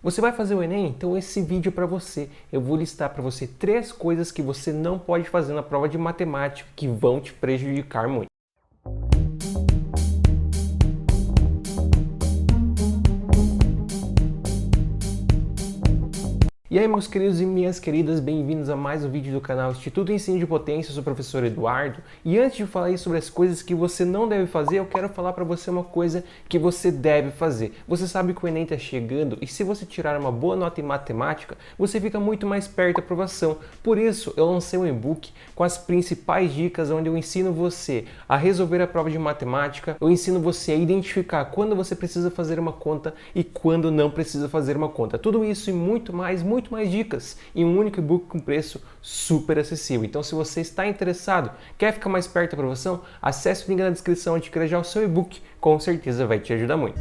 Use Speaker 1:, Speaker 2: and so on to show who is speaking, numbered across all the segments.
Speaker 1: Você vai fazer o Enem? Então esse vídeo é para você. Eu vou listar para você 3 coisas que você não pode fazer na prova de matemática que vão te prejudicar muito. E aí, meus queridos e minhas queridas, bem-vindos a mais um vídeo do canal Instituto Ensino de Potência. Eu sou o professor Eduardo. E antes de falar aí sobre as coisas que você não deve fazer, eu quero falar para você uma coisa que você deve fazer. Você sabe que o Enem está chegando e se você tirar uma boa nota em matemática, você fica muito mais perto da aprovação. Por isso, eu lancei um e-book com as principais dicas onde eu ensino você a resolver a prova de matemática, eu ensino você a identificar quando você precisa fazer uma conta e quando não precisa fazer uma conta. Tudo isso e muito mais dicas em um único e-book com preço super acessível. Então, se você está interessado, quer ficar mais perto da aprovação, acesse o link na descrição onde adquira já o seu e-book, com certeza vai te ajudar muito.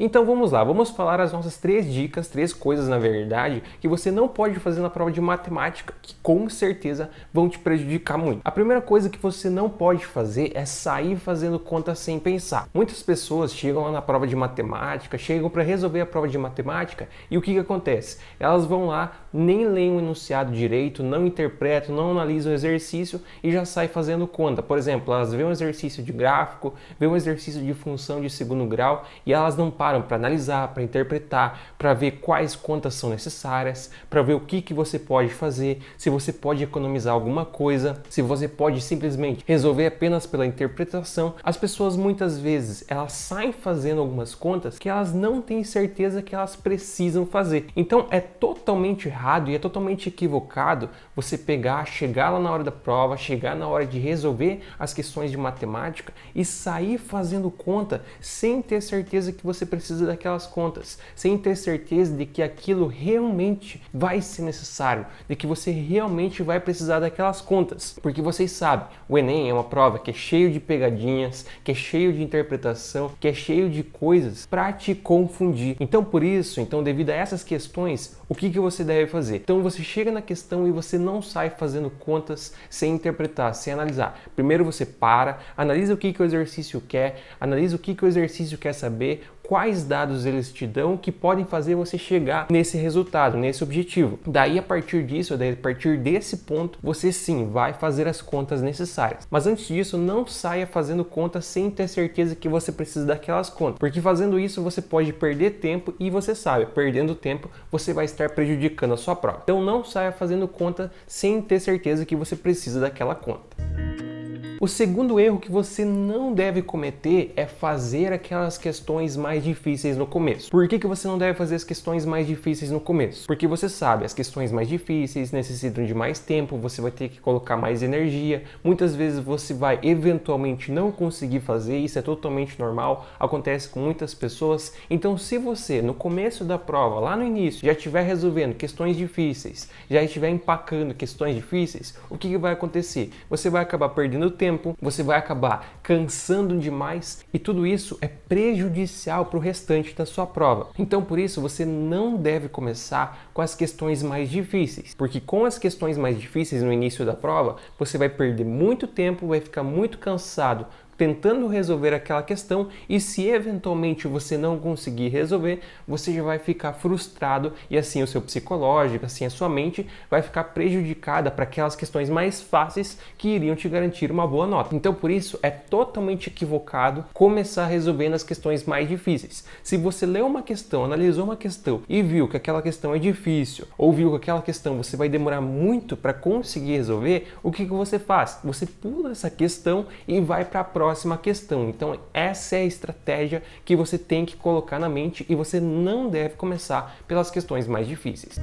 Speaker 1: Então vamos lá, vamos falar as nossas 3 dicas, 3 coisas na verdade, que você não pode fazer na prova de matemática, que com certeza vão te prejudicar muito. A primeira coisa que você não pode fazer é sair fazendo conta sem pensar. Muitas pessoas chegam lá na prova de matemática, chegam para resolver a prova de matemática e o que acontece? Elas vão lá, nem leem o enunciado direito, não interpretam, não analisam o exercício e já saem fazendo conta. Por exemplo, elas veem um exercício de gráfico, veem um exercício de função de segundo grau e elas não param para analisar, para interpretar, para ver quais contas são necessárias, para ver o que você pode fazer, se você pode economizar alguma coisa, se você pode simplesmente resolver apenas pela interpretação. As pessoas muitas vezes elas saem fazendo algumas contas que elas não têm certeza que elas precisam fazer. Então é totalmente errado e é totalmente equivocado você chegar lá na hora da prova, chegar na hora de resolver as questões de matemática e sair fazendo conta sem ter certeza que você precisa daquelas contas, sem ter certeza de que aquilo realmente vai ser necessário, de que você realmente vai precisar daquelas contas. Porque vocês sabem, o Enem é uma prova que é cheio de pegadinhas, que é cheio de interpretação, que é cheio de coisas para te confundir. Então por isso, devido a essas questões, o que você deve fazer? Então você chega na questão e você não sai fazendo contas sem interpretar, sem analisar. Primeiro você para, analisa o que o exercício quer, analisa o que o exercício quer saber, quais dados eles te dão que podem fazer você chegar nesse resultado, nesse objetivo. Daí, a partir disso, a partir desse ponto, você sim vai fazer as contas necessárias. Mas antes disso, não saia fazendo contas sem ter certeza que você precisa daquelas contas. Porque fazendo isso, você pode perder tempo e você sabe, perdendo tempo, você vai estar prejudicando a sua prova. Então, não saia fazendo conta sem ter certeza que você precisa daquela conta. O segundo erro que você não deve cometer é fazer aquelas questões mais difíceis no começo. Por que você não deve fazer as questões mais difíceis no começo? Porque você sabe, as questões mais difíceis necessitam de mais tempo, você vai ter que colocar mais energia, muitas vezes você vai eventualmente não conseguir fazer, isso é totalmente normal, acontece com muitas pessoas. Então, se você no começo da prova, lá no início, já estiver resolvendo questões difíceis, já estiver empacando questões difíceis, o que vai acontecer? Você vai acabar perdendo tempo, você vai acabar cansando demais e tudo isso é prejudicial para o restante da sua prova. Então, por isso, você não deve começar com as questões mais difíceis, porque com as questões mais difíceis no início da prova, você vai perder muito tempo, vai ficar muito cansado tentando resolver aquela questão e se eventualmente você não conseguir resolver, você já vai ficar frustrado e assim o seu psicológico, assim a sua mente vai ficar prejudicada para aquelas questões mais fáceis que iriam te garantir uma boa nota. Então por isso é totalmente equivocado começar resolvendo as questões mais difíceis. Se você leu uma questão, analisou uma questão e viu que aquela questão é difícil ou viu que aquela questão você vai demorar muito para conseguir resolver, o que você faz? Você pula essa questão e vai para a próxima questão. Então essa é a estratégia que você tem que colocar na mente e você não deve começar pelas questões mais difíceis.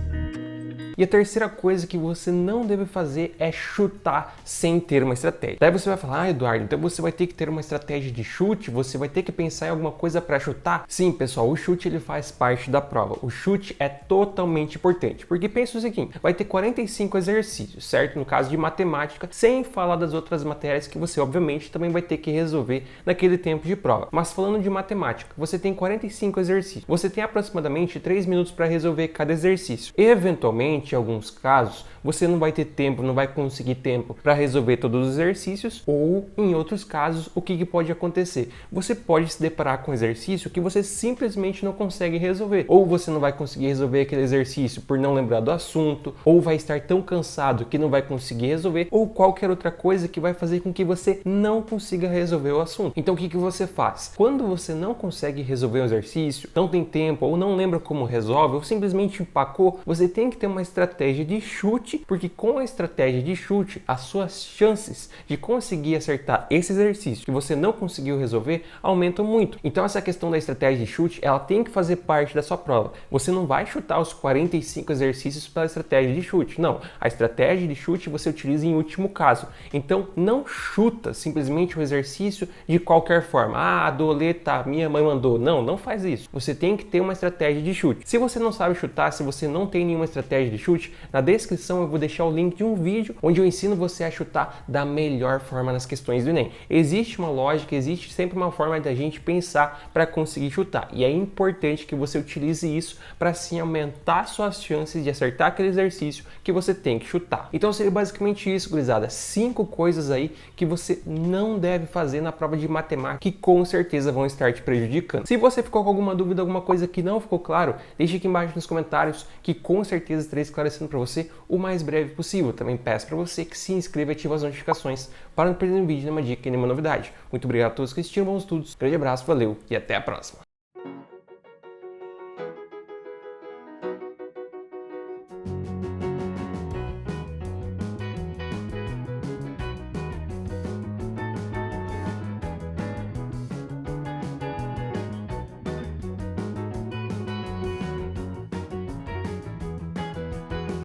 Speaker 1: E a terceira coisa que você não deve fazer é chutar sem ter uma estratégia. Daí você vai falar, Eduardo, então você vai ter que ter uma estratégia de chute, você vai ter que pensar em alguma coisa para chutar? Sim, pessoal, o chute ele faz parte da prova. O chute é totalmente importante, porque pensa o seguinte, vai ter 45 exercícios, certo? No caso de matemática, sem falar das outras matérias que você obviamente também vai ter que resolver naquele tempo de prova. Mas falando de matemática, você tem 45 exercícios. Você tem aproximadamente 3 minutos para resolver cada exercício. Eventualmente, infelizmente em alguns casos você não vai ter tempo, não vai conseguir tempo para resolver todos os exercícios, ou em outros casos o que pode acontecer? Você pode se deparar com um exercício que você simplesmente não consegue resolver, ou você não vai conseguir resolver aquele exercício por não lembrar do assunto, ou vai estar tão cansado que não vai conseguir resolver, ou qualquer outra coisa que vai fazer com que você não consiga resolver o assunto. Então o que você faz? Quando você não consegue resolver um exercício, não tem tempo ou não lembra como resolve, ou simplesmente empacou, você tem que ter uma estratégia de chute, porque com a estratégia de chute, as suas chances de conseguir acertar esse exercício que você não conseguiu resolver aumentam muito. Então essa questão da estratégia de chute, ela tem que fazer parte da sua prova. Você não vai chutar os 45 exercícios pela estratégia de chute, não. A estratégia de chute você utiliza em último caso. Então não chuta simplesmente o exercício de qualquer forma. Ah, a doleta, minha mãe mandou. Não, não faz isso. Você tem que ter uma estratégia de chute. Se você não sabe chutar, se você não tem nenhuma estratégia de chute, na descrição eu vou deixar o link de um vídeo onde eu ensino você a chutar da melhor forma nas questões do Enem. Existe uma lógica, existe sempre uma forma da gente pensar para conseguir chutar. E é importante que você utilize isso para sim aumentar suas chances de acertar aquele exercício que você tem que chutar. Então seria basicamente isso, gurizada. 5 coisas aí que você não deve fazer na prova de matemática que com certeza vão estar te prejudicando. Se você ficou com alguma dúvida, alguma coisa que não ficou claro, deixe aqui embaixo nos comentários que com certeza estarei esclarecendo para você o mais breve possível. Também peço para você que se inscreva e ative as notificações para não perder nenhum vídeo, nenhuma dica e nenhuma novidade. Muito obrigado a todos que assistiram, bons estudos, grande abraço, valeu e até a próxima.